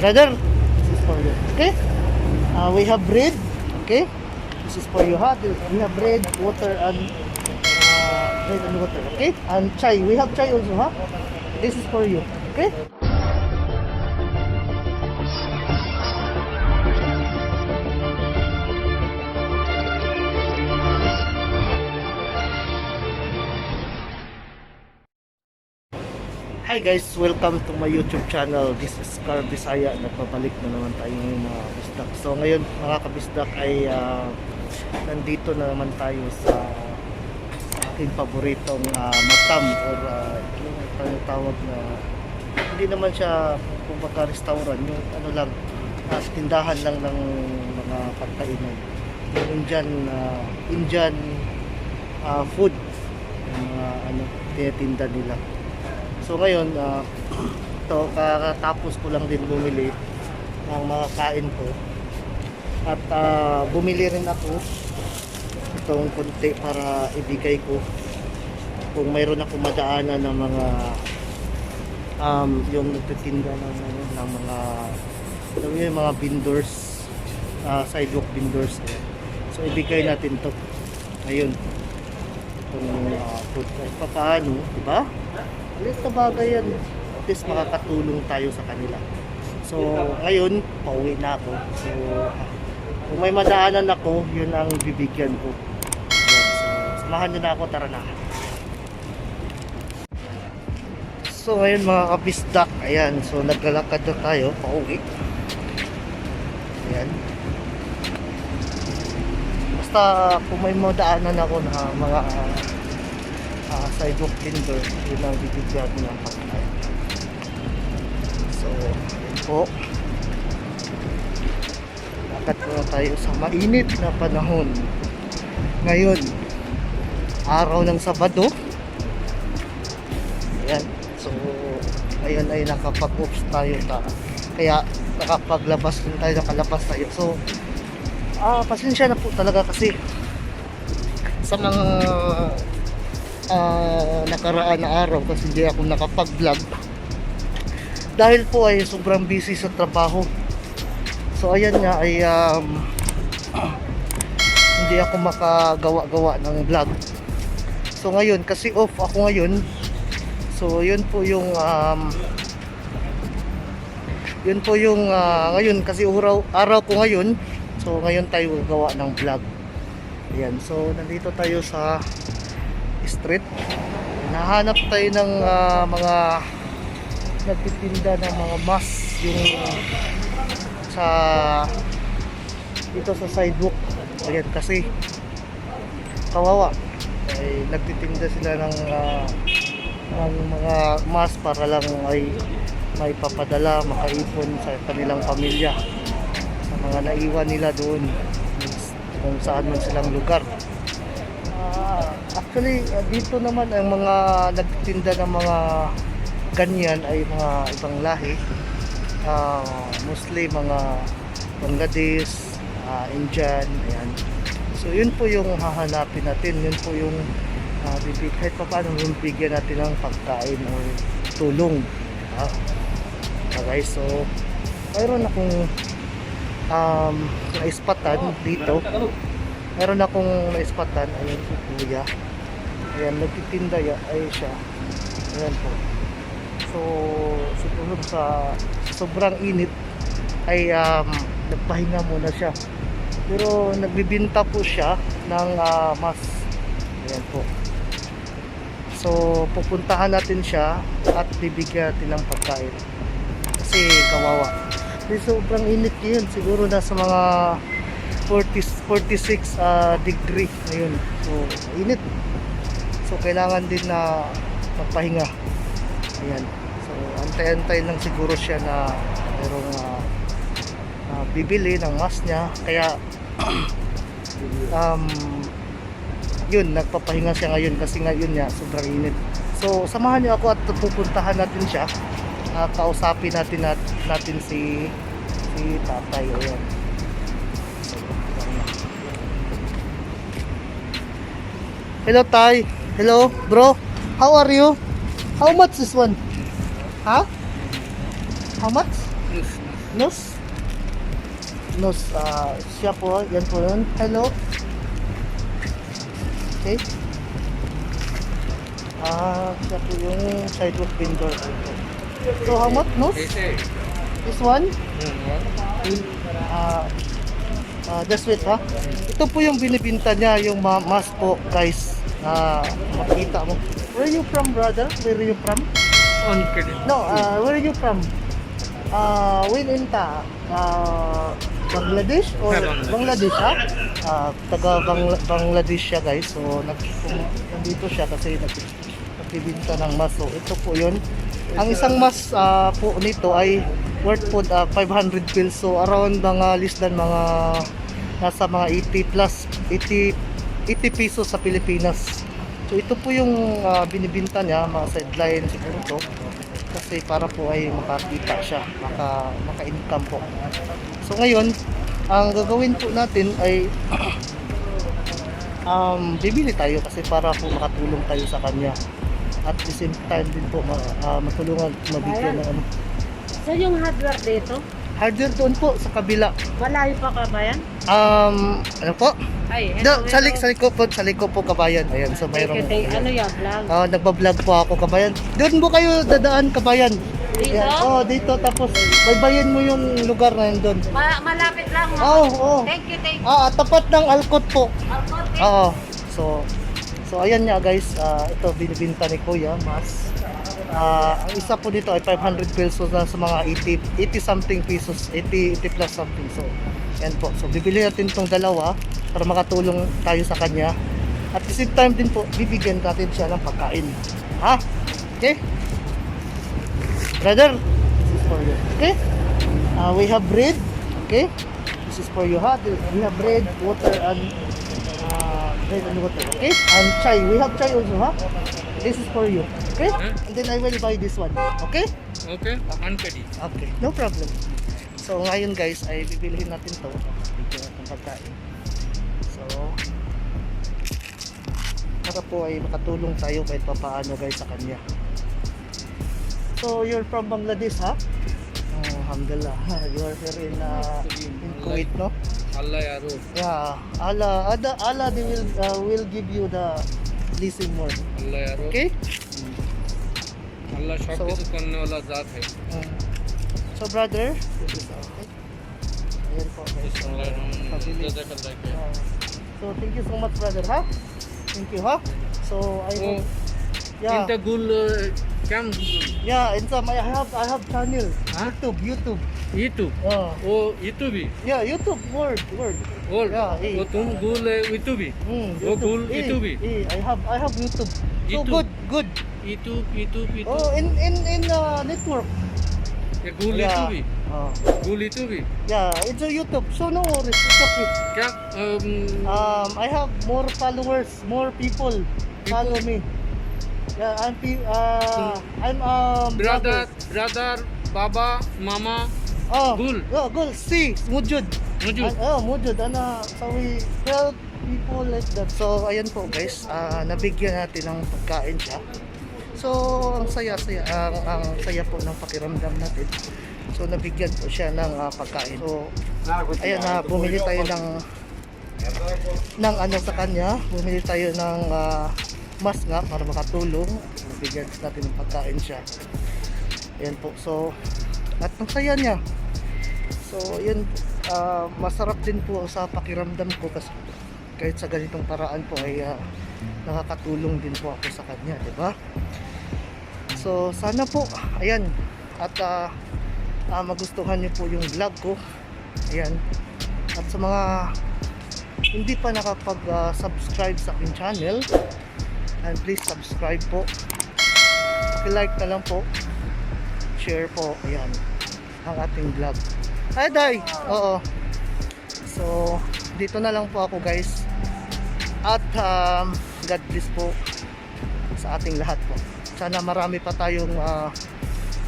Brother, this is for you. Okay? We have bread. Okay? This is for you, ha? We have bread, water, and bread and water. Okay? And chai. We have chai also, ha? This is for you. Okay? Hi guys, welcome to my YouTube channel. This is Car Bisaya. Nagpabalik na naman tayo ng mga kabisdak. So ngayon mga kabisdak ay nandito na naman tayo sa aking paboritong matam or yung tawag na hindi naman siya kumbaga restaurant, yung ano lang, tindahan lang ng mga pagkainan. Yung Indian food, yung mga tinatinda nila. So ngayon, kakatapos ko lang din bumili ng mga kain ko. At bumili rin ako itong konti para ibigay ko kung mayroon ako madaanan ng mga yung nagtitinda ng mga vendors, sidewalk vendors. So ibigay natin to ngayon itong food. Paano, diba? Ulit na bagay yan. At least makakatulong tayo sa kanila. So, ngayon, pauwi na ako. So, kung may madaanan ako, yun ang bibigyan ko. Ayan, so, samahan nyo na ako, tara na. So, ngayon mga kabisdak, ayan. So, naglalakad na tayo, pauwi. Ayan. Basta, kung may madaanan ako na mga sidewalk vendor, yun ang bibigyan ng pagkain. So, yun po. Lakad na tayo sa mainit na panahon. Ngayon, araw ng Sabado. Ayan. So, ngayon ay nakapag-off tayo. Kaya, nakapaglabas din tayo, nakalabas tayo. So, pasensya na po talaga kasi sa mga nakaraan na araw kasi hindi ako nakapag-vlog dahil po ay sobrang busy sa trabaho. So ayan nga ay hindi ako makagawa-gawa ng vlog. So ngayon kasi off ako ngayon, so yun po yung ngayon kasi araw ko ngayon. So ngayon tayo gawa ng vlog. Ayan, so nandito tayo sa street. Nahanap tayo ng mga nagtitinda ng mga mask yung dito sa sidewalk. Ayan, kasi kawawa ay nagtitinda sila ng mga mask para lang ay may papadala, makaipon sa kanilang pamilya sa mga naiwan nila doon kung saan man silang lugar. Actually, dito naman ang mga nagtitinda ng mga ganyan ay mga ibang lahi. Mostly mga Bangladesh, Indian, ayan. So yun po yung hahanapin natin, yun po yung kahit pa paano yung bigyan natin ng pagkain o tulong. Guys, so mayroon akong naispatan dito. Meron akong naispatan, ayun po kuya. Ayan, nagtitinda ay siya. Ayan po. So, siguro sa sobrang init ay nagpahinga muna siya. Pero nagbibinta po siya ng mask. Ayan po. So, pupuntahan natin siya at bibigyan natin ng pagkain. Kasi kawawa. Kasi sobrang init yun. Siguro nasa mga 46 degree ngayon. So, init. So, kailangan din na magpahinga. Ayan. So, antay-antay lang siguro siya na merong bibili ng mask niya. Kaya, yun, nagpapahinga siya ngayon kasi ngayon niya, sobrang init. So, samahan niyo ako at pupuntahan natin siya. Kausapin natin si tatay. Ayan. Hello, Tay. Hello, bro. How are you? How much this one? Huh? How much? Nos? Nos, siya po, yan po yun. Hello? Okay. Siya po yung sidewalk vendor. So, how much, Nos? This one? Just wait, ha? Ito po yung binibinta niya, yung mask po, guys. Makita mo. Where are you from, brother? Where are you from? No, where are you from? Win inta. Bangladesh or Bangladesh, ha? Taga Bangladesh siya, guys. So, nandito siya kasi nagbibinta ng mask. So, ito po yun. Ang isang mask po nito ay worth po 500 pills. So, around mga less than mga nasa mga 80 plus 80 pesos sa Pilipinas. So, ito po yung binibinta niya, mga sideline siguro to. Kasi para po ay makakita siya, maka-income po. So, ngayon, ang gagawin po natin ay bibili tayo kasi para po makatulong tayo sa kanya. At the same time din po matulungan, mabigyan ng ano. So yung hardware dito? Hardware doon po sa kabila. Malayo pa kabayan? Ano po? Ay, Sa likod po kabayan. Ayan, so mayroong ano yan, vlog? nagba-vlog po ako kabayan. Doon mo kayo dadaan kabayan. Dito? Ayan, dito tapos baybayin mo yung lugar na yun doon. Malapit lang. Oo. Thank you. Tapat ng Alcott po. Alcott, Oo. So ayan nga guys, ito binibinta ni Kuya, mas ang isa po dito ay 500 pesos na sa mga 80 something pesos, 80 plus something. So yan po. So bibili natin itong dalawa para makatulong tayo sa kanya. At the same time din po, bibigyan natin siya ng pagkain. Ha? Okay? Brother, this is for you. Okay? We have bread. Okay? This is for you, ha? We have bread, water, and bread and water. Okay? And chai. We have chai also, ha? This is for you. Okay? And then I will buy this one. Okay? Okay, unkadi. Okay, no problem. So ngayon guys ay bibilihin natin to. Bigyan natin pagkain. So para po ay makatulong tayo kahit papaano guys sa kanya. So you're from Bangladesh, ha? Alhamdulillah. You are here in Kuwait, no? Allah yaro. Yeah. Allah they will give you the blessing more. Allah yaro. Okay? Allah सब कुछ करने वाला जात है. So brother, this is okay. Ayan po guys. Pabili. So thank you so much brother, ha? Thank you, ha? So I hope, yeah. Inta gul cam gul. Yeah, in some I have channel. Huh? YouTube. YouTube. Oh YouTube भी. Yeah, YouTube word. और Yeah, वो तुम गूल YouTube भी. वो गूल YouTube भी. I have YouTube. So YouTube. good. YouTube. Oh, in network. ये गूल Yeah. YouTube भी. Oh. गूल YouTube भी. Yeah, it's a YouTube. So no worries. It's okay. क्या I have more followers, more people follow me. Yeah, I'm brother, baba, mama. Gul. Gul. See, Mujud. Mujud. Mujud. So we help people like that. So ayan po guys, nabigyan natin ng pagkain siya. So ang saya po ng pakiramdam natin. So nabigyan po siya ng pagkain. So ayan bumili tayo ng ano sa kanya. Bumili tayo ng mask nga para makatulong. Nabigyan natin ng pagkain siya. Ayan po. So at ang saya niya. So yun, masarap din po sa pakiramdam ko kasi kahit sa ganitong paraan po ay nakakatulong din po ako sa kanya, di ba? So sana po, ayan, at magustuhan niyo po yung vlog ko. Ayan. At sa mga hindi pa nakapag-subscribe sa aking channel, and please subscribe po. Like na lang po. Share po. Ayan. Ang ating vlog. Hi, Day! Oo. So, dito na lang po ako guys. At God bless po sa ating lahat po. Sana marami pa tayong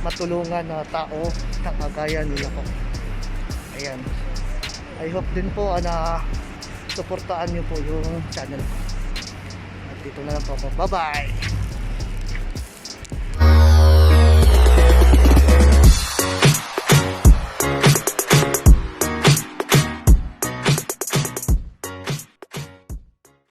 matulungan na tao na kagaya nila po. Ayan. I hope din po na suportaan nyo po yung channel ko. At dito na lang po ako. Bye-bye!